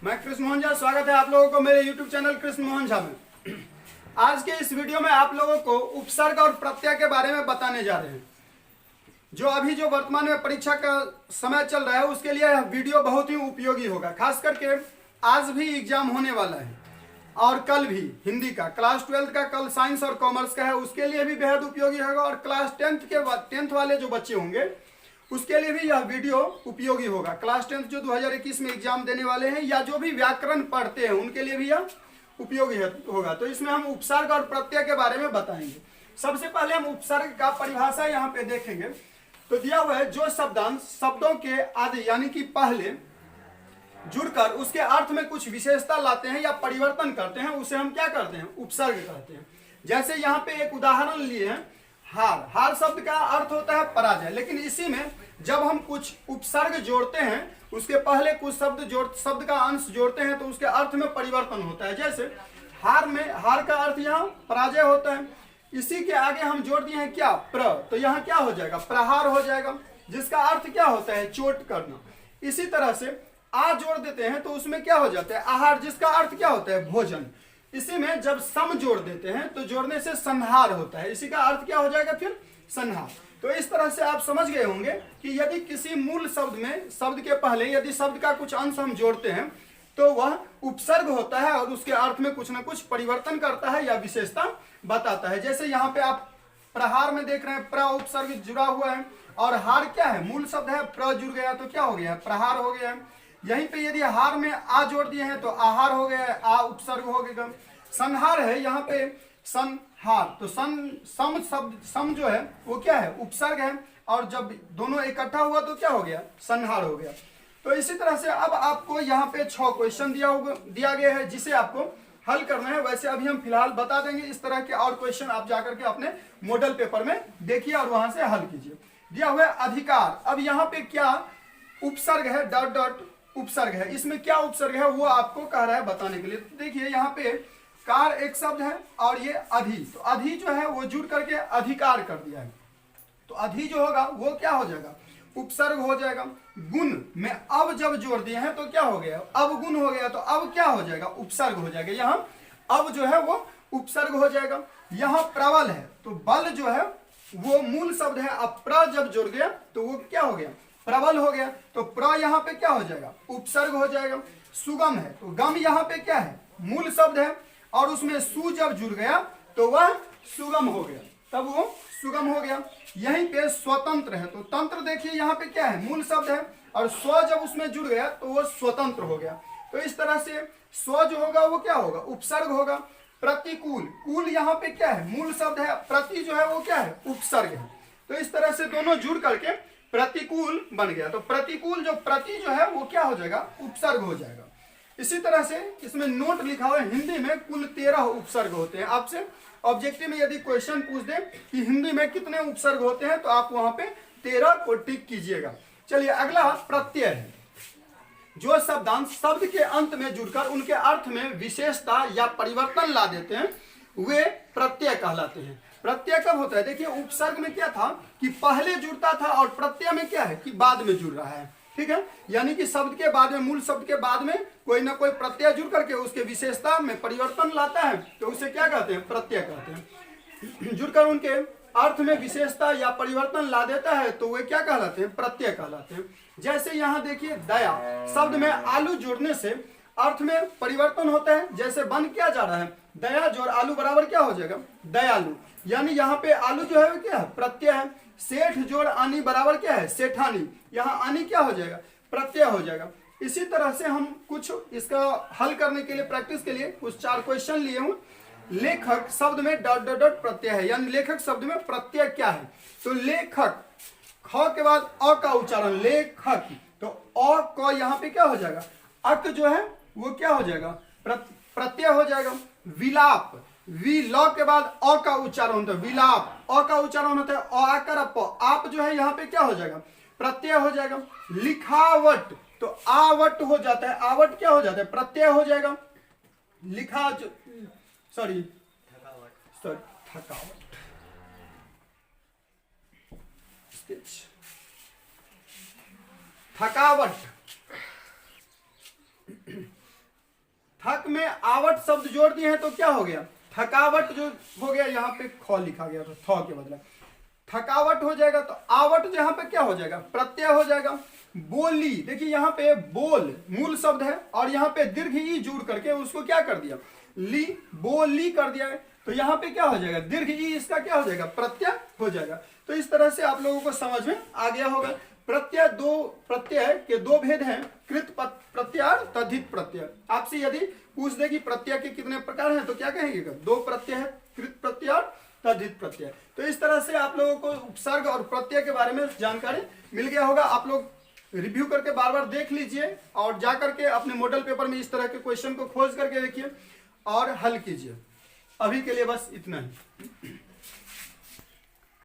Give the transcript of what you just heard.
मैं कृष्ण मोहन झा, स्वागत है आप लोगों को मेरे YouTube चैनल कृष्ण मोहन झा में। आज के इस वीडियो में आप लोगों को उपसर्ग और प्रत्यय के बारे में बताने जा रहे हैं। जो वर्तमान में परीक्षा का समय चल रहा है उसके लिए यह वीडियो बहुत ही उपयोगी होगा। खास करके आज भी एग्जाम होने वाला है और कल भी हिंदी का क्लास 12 का, कल साइंस और कॉमर्स का है, उसके लिए भी बेहद उपयोगी होगा। और क्लास 10th वाले जो बच्चे होंगे उसके लिए भी यह वीडियो उपयोगी होगा। क्लास 10th जो 2021 में एग्जाम देने वाले हैं या जो भी व्याकरण पढ़ते हैं उनके लिए भी यह उपयोगी होगा। तो इसमें हम उपसर्ग और प्रत्यय के बारे में बताएंगे। सबसे पहले हम उपसर्ग का परिभाषा यहाँ पे देखेंगे। तो दिया हुआ है जो शब्दांश शब्दों के आदि यानी कि पहले जुड़कर उसके अर्थ में कुछ विशेषता लाते हैं या परिवर्तन करते हैं, उसे हम क्या करते हैं? उपसर्ग कहते हैं। जैसे यहाँ पे एक उदाहरण लिए हैं, हार। हार शब्द का अर्थ होता है पराजय, लेकिन इसी में जब हम कुछ उपसर्ग जोड़ते हैं, उसके पहले कुछ शब्द का अंश जोड़ते हैं तो उसके अर्थ में परिवर्तन होता है। जैसे हार का अर्थ यहाँ पराजय होता है। इसी के आगे हम जोड़ दिए हैं क्या? तो यहाँ क्या हो जाएगा? प्रहार हो जाएगा, जिसका अर्थ क्या होता है? चोट करना। इसी तरह से आ जोड़ देते हैं तो उसमें क्या हो जाता है? आहार, जिसका अर्थ क्या होता है? भोजन। इसी में जब सम जोड़ देते हैं तो जोड़ने से संहार होता है। इसी का अर्थ क्या हो जाएगा फिर? संहार। तो इस तरह से आप समझ गए होंगे कि यदि किसी मूल शब्द में शब्द के पहले यदि शब्द का कुछ अंश हम जोड़ते हैं तो वह उपसर्ग होता है और उसके अर्थ में कुछ ना कुछ परिवर्तन करता है या विशेषता बताता है। जैसे यहाँ पे आप प्रहार में देख रहे हैं, प्र उपसर्ग जुड़ा हुआ है और हार क्या है? मूल शब्द है, प्र जुड़ गया तो क्या हो गया? प्रहार हो गया। यहीं पे यदि हार में आ जोड़ दिए हैं तो आहार हो गया है, आ उपसर्ग हो गया। संहार है यहाँ पे संहार, तो सम जो है वो क्या है? उपसर्ग है, और जब दोनों इकट्ठा हुआ तो क्या हो गया? संहार हो गया। तो इसी तरह से अब आपको यहाँ पे 6 क्वेश्चन दिया गया है जिसे आपको हल करना है। वैसे अभी हम फिलहाल बता देंगे, इस तरह के और क्वेश्चन आप जाकर के अपने मॉडल पेपर में देखिए और वहां से हल कीजिए। दिया हुआ है अधिकार। अब यहाँ पे क्या उपसर्ग है? डॉट डॉट उपसर्ग है। इसमें क्या उपसर्ग है वो आपको कह रहा है बताने के लिए। तो देखिए यहाँ पे कार एक शब्द है और ये अधि, तो अधि जो है वो जुड़ करके अधिकार कर दिया है। तो अधि जो होगा वो क्या हो जाएगा? उपसर्ग हो जाएगा। गुण में अब जब जोड़ दिए हैं तो क्या हो गया? अब गुण हो गया, तो अब क्या हो जाएगा? उपसर्ग हो जाएगा। यहाँ अब जो है वो उपसर्ग हो जाएगा। यहाँ प्रबल है तो बल जो है वो मूल शब्द है, अब प्र जब जुड़ गया तो वो क्या हो गया? प्रबल हो गया। तो प्र यहाँ पे क्या हो जाएगा? उपसर्ग हो जाएगा। सुगम है तो गम यहाँ पे क्या है? मूल शब्द है और उसमें सु जब जुड़ गया तो वह सुगम हो गया, तब वो सुगम हो गया। यहीं पे स्वतंत्र है तो तंत्र देखिए यहाँ पे क्या है? मूल शब्द है और स्व जब उसमें जुड़ गया तो वो स्वतंत्र हो गया। तो इस तरह से स्व जो होगा वो क्या होगा? उपसर्ग होगा। प्रतिकूल, कूल यहाँ पे क्या है? मूल शब्द है, प्रति जो है वो क्या है? उपसर्ग है। तो इस तरह से दोनों जुड़ करके प्रतिकूल बन गया। तो प्रतिकूल जो प्रति जो है वो क्या हो जाएगा? उपसर्ग हो जाएगा। इसी तरह से इसमें नोट लिखा हुआ है, हिंदी में कुल 13 उपसर्ग होते हैं। आपसे ऑब्जेक्टिव में यदि क्वेश्चन पूछ दे कि हिंदी में कितने उपसर्ग होते हैं तो आप वहां पे 13 को टिक कीजिएगा। चलिए अगला प्रत्यय है। जो शब्दांश शब्द के अंत में जुड़कर उनके अर्थ में विशेषता या परिवर्तन ला देते हैं वे प्रत्यय कहलाते हैं। प्रत्यय कब होता है? देखिए उपसर्ग में क्या था कि पहले जुड़ता था और प्रत्यय में क्या है कि बाद में जुड़ रहा है। ठीक है, यानी कि शब्द के बाद में, मूल शब्द के बाद में कोई ना कोई प्रत्यय जुड़ करके उसके विशेषता में परिवर्तन लाता है तो उसे क्या कहते हैं? प्रत्यय कहते हैं। जुड़कर उनके अर्थ में विशेषता या परिवर्तन ला देता है तो वे क्या कहलाते हैं? प्रत्यय कहलाते हैं। जैसे यहाँ देखिए दया शब्द में आलू जोड़ने से अर्थ में परिवर्तन होता है। जैसे बन क्या जा रहा है? दया जोड़ आलू बराबर क्या हो जाएगा? दयालु। यानी यहाँ पे आलू जो है वो क्या है? प्रत्यय है। सेठ जोड़ आनी बराबर क्या है? सेठानी। यहाँ आनी क्या हो जाएगा? प्रत्यय हो जाएगा। इसी तरह से हम कुछ इसका हल करने के लिए, प्रैक्टिस के लिए कुछ 4 क्वेश्चन लिए हूँ। लेखक शब्द में डॉट डॉट डॉट प्रत्यय है, यानी लेखक शब्द में प्रत्यय क्या है? तो लेखक, ख के बाद अ का उच्चारण लेखक, तो अ क यहाँ पे क्या हो जाएगा? अक जो है वो क्या हो जाएगा? प्रत्यय हो जाएगा। विलाप, वी लॉ के बाद अ का उच्चारण होता है, विलाप अ का उच्चारण होता है अ आकर अप, आप जो है यहाँ पे क्या हो जाएगा? प्रत्यय हो जाएगा। लिखावट तो आवट हो जाता है, आवट क्या हो जाता है? प्रत्यय हो जाएगा। थकावट थकावट थक में आवट शब्द जोड़ दिए हैं तो क्या हो गया, थकावट जो हो गया, यहाँ पे ख लिखा गया तो थ के बदला थकावट हो जाएगा। तो आवट यहाँ पे क्या हो जाएगा, प्रत्यय हो जाएगा। बोली, देखिए यहाँ पे बोल मूल शब्द है और यहाँ पे दीर्घ ई जुड़ करके उसको क्या कर दिया, ली, बोली कर दिया है। तो यहाँ पे क्या हो जाएगा, दीर्घ ई, इसका क्या हो जाएगा, प्रत्यय हो जाएगा। तो इस तरह से आप लोगों को समझ में आ गया होगा। प्रत्यय के दो भेद हैं, कृत प्रत्यय और तद्धित प्रत्यय। आपसे यदि पूछ दे कि प्रत्यय के कितने प्रकार हैं तो क्या कहेंगे, दो प्रत्यय है, कृत प्रत्यय और तद्धित प्रत्यय। तो इस तरह से आप लोगों को उपसर्ग और प्रत्यय के बारे में जानकारी मिल गया होगा। आप लोग रिव्यू करके बार बार देख लीजिए और जा करके अपने मॉडल पेपर में इस तरह के क्वेश्चन को खोज करके देखिए और हल कीजिए। अभी के लिए बस इतना ही।